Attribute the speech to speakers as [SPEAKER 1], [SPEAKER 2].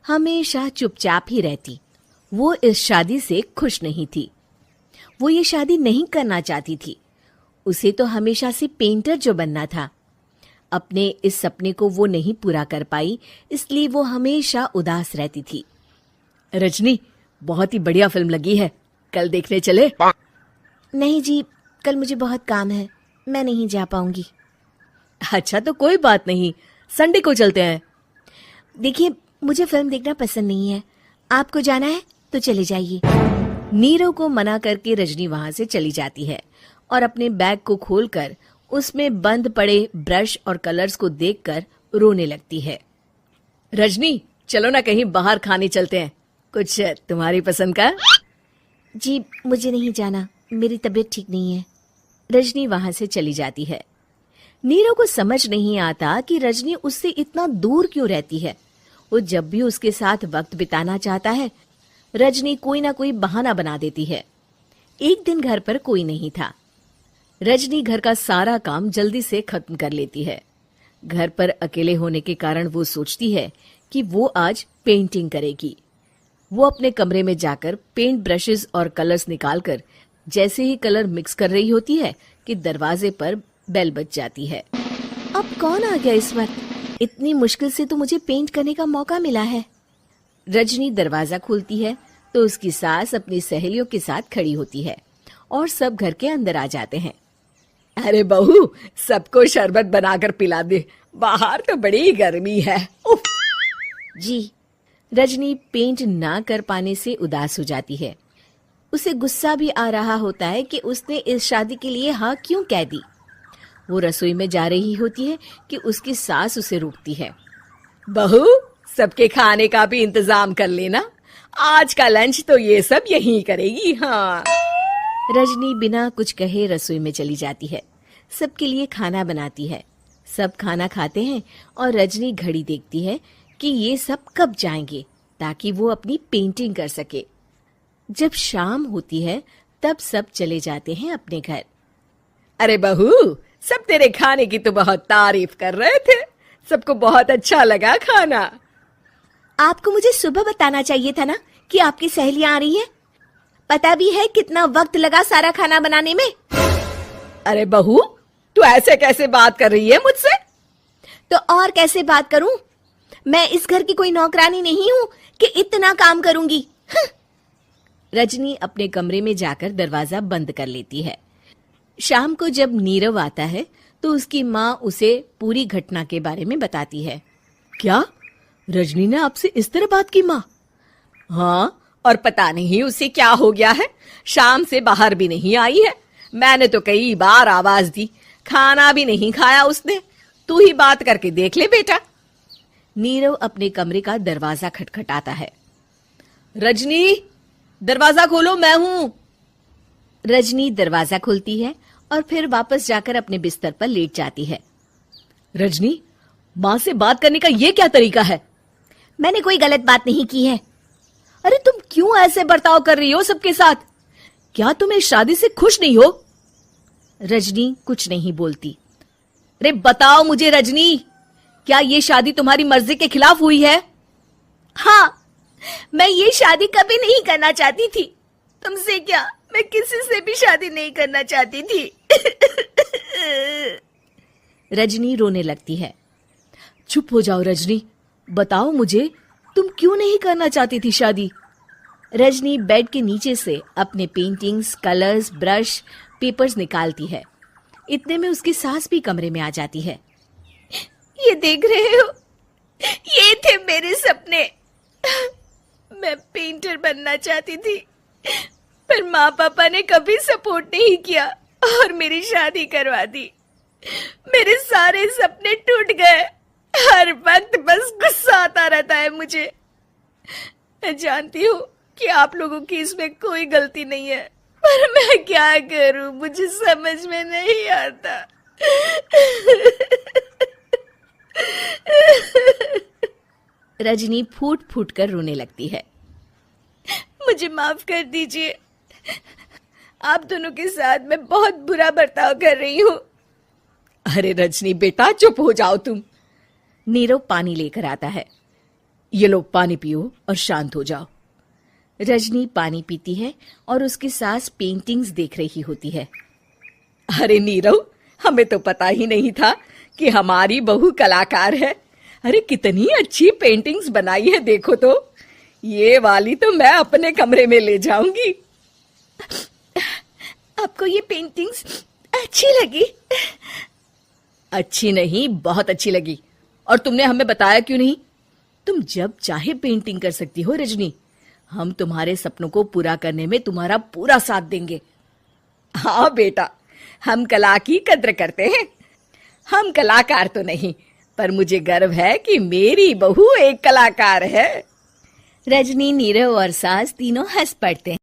[SPEAKER 1] हमेशा चुपचाप ही रहती। वो इस शादी से खुश नहीं थी। वो ये शादी नहीं करना चाहती थी। उसे तो हमेशा से पेंटर जो बनना था। अपने इस सपने को वो नहीं पूरा कर पाई, इसलिए वो हमेशा उदास रहती थी। रजनी, बहुत ही बढ़िया फिल्म लगी है, कल देखने चले? नहीं जी, कल मुझे बहुत काम है, मैं नहीं जा पाऊंगी। अच्छा तो कोई बात नहीं, संडे को चलते हैं। देखिए, मुझे फिल्म देखना पसंद नहीं है, आपको जाना है तो चले जाइए। नीरव को मना करके रजनी वहां से चली जाती है और अपने बैग को खोलकर उसमें बंद पड़े ब्रश और कलर्स को देखकर रोने लगती है। रजनी, चलो ना कहीं बाहर खाने चलते हैं, कुछ तुम्हारी पसंद का। जी, मुझे नहीं जाना, मेरी तबीयत ठीक नहीं है। रजनी वहां से चली जाती है। नीरव को समझ नहीं आता कि रजनी उससे इतना दूर क्यों रहती है। वो जब भी उसके साथ वक्त बिताना चाहता है, रजनी कोई ना कोई बहाना बना देती है। एक दिन घर पर कोई नहीं था। रजनी घर का सारा काम जल्दी से खत्म कर लेती है। घर पर अकेले होने के कारण वो सोचती है कि वो आज पेंटिंग करेगी। वो अपने कमरे में जाकर पेंट ब्रशेस और कलर्स निकालकर जैसे ही कलर मिक्स कर रही होती है कि दरवाजे पर बेल बज जाती है। अब कौन आ गया इस वक्त? इतनी मुश्किल से तो मुझे पेंट करने का मौका मिला है। रजनी दरवाजा खोलती है तो उसकी सास अपनी सहेलियों के साथ खड़ी होती है और सब घर के अंदर आ जाते हैं। अरे बहू, सबको शरबत बनाकर पिला दे, बाहर तो बड़ी गर्मी है। उफ। जी। रजनी पेंट ना कर पाने से उदास हो जाती है। उसे गुस्सा भी आ रहा होता है कि उसने इस शादी के लिए हाँ क्यों कह दी। वो रसोई में जा रही होती है कि उसकी सास उसे रोकती है। बहू, सबके खाने का भी इंतजाम कर लेना, आज का लंच तो ये सब यहीं करेगी। हाँ। रजनी बिना कुछ कहे रसोई में चली जाती है। सबके लिए खाना बनाती है। सब खाना खाते हैं और रजनी घड़ी देखती है कि ये सब कब जाएंगे ताकि वो अपनी पेंटिंग कर सके। जब शाम होती है तब सब चले जाते हैं अपने घर। अरे बहू, सब तेरे खाने की तो बहुत तारीफ कर रहे थे, सबको बहुत अच्छा लगा खाना। आपको मुझे सुबह बताना चाहिए था ना कि आपकी सहेलियां आ रही हैं। पता भी है कितना वक्त लगा सारा खाना बनाने में। अरे बहू, तू ऐसे कैसे बात कर रही है मुझसे? तो और कैसे बात करूं? मैं इस घर की कोई नौकरानी नहीं हूं कि इतना काम करूंगी। रजनी अपने कमरे में जाकर दरवाजा बंद कर लेती है। शाम को जब नीरव आता है तो उसकी माँ उसे पूरी घटना के बारे में बताती है। क्या रजनी ने आपसे इस तरह बात की माँ? हाँ, और पता नहीं उसे क्या हो गया है, शाम से बाहर भी नहीं आई है। मैंने तो कई बार आवाज दी, खाना भी नहीं खाया उसने। तू ही बात करके देख ले बेटा। नीरव अपने कमरे का दरवाजा खटखटाता है। रजनी, दरवाजा खोलो, मैं हूं। रजनी दरवाजा खोलती है और फिर वापस जाकर अपने बिस्तर पर लेट जाती है। रजनी, माँ से बात करने का ये क्या तरीका है? मैंने कोई गलत बात नहीं की है। अरे तुम क्यों ऐसे बर्ताव कर रही हो सबके साथ? क्या तुम इस शादी से खुश नहीं हो? रजनी कुछ नहीं बोलती। अरे बताओ मुझे रजनी, क्या ये शादी तुम्हारी मर्जी के खिलाफ हुई है? हाँ, मैं ये शादी कभी नहीं करना चाहती थी। तुमसे क्या, मैं किसी से भी शादी नहीं करना चाहती थी। रजनी रोने लगती है। चुप हो जाओ रजनी, बताओ मुझे, तुम क्यों नहीं करना चाहती थी शादी? रजनी बेड के नीचे से अपने पेंटिंग्स, कलर्स, ब्रश, पेपर्स निकालती है। इतने में उसकी सास भी कमरे में आ जाती है। ये देख रहे हो, ये थे मेरे सपने। मैं पेंटर बनना चाहती थी, पर माँ पापा ने कभी सपोर्ट नहीं किया और मेरी शादी करवा दी। मेरे सारे सपने टूट गए। हर वक्त बस गुस्सा आता रहता है मुझे। मैं जानती हूँ कि आप लोगों की इसमें कोई गलती नहीं है, पर मैं क्या करूं, मुझे समझ में नहीं आता। रजनी फूट फूट कर रोने लगती है। मुझे माफ कर दीजिए, आप दोनों के साथ मैं बहुत बुरा बर्ताव कर रही हूँ। अरे रजनी बेटा, चुप हो जाओ तुम। नीरव पानी लेकर आता है। ये लो पानी पियो और शांत हो जाओ। रजनी पानी पीती है और उसकी सास पेंटिंग्स देख रही होती है। अरे नीरव, हमें तो पता ही नहीं था कि हमारी बहू कलाकार है। अरे कितनी अच्छी पेंटिंग्स बनाई है, देखो तो। ये वाली तो मैं अपने कमरे में ले जाऊंगी। आपको ये पेंटिंग्स अच्छी लगी? अच्छी नहीं, बहुत अच्छी लगी। और तुमने हमें बताया क्यों नहीं? तुम जब चाहे पेंटिंग कर सकती हो रजनी। हम तुम्हारे सपनों को पूरा करने में तुम्हारा पूरा साथ देंगे। हाँ बेटा, हम कला की कद्र करते हैं। हम कलाकार तो नहीं, पर मुझे गर्व है कि मेरी बहू एक कलाकार है। रजनी, नीरव और सास तीनों हंस पड़ते हैं।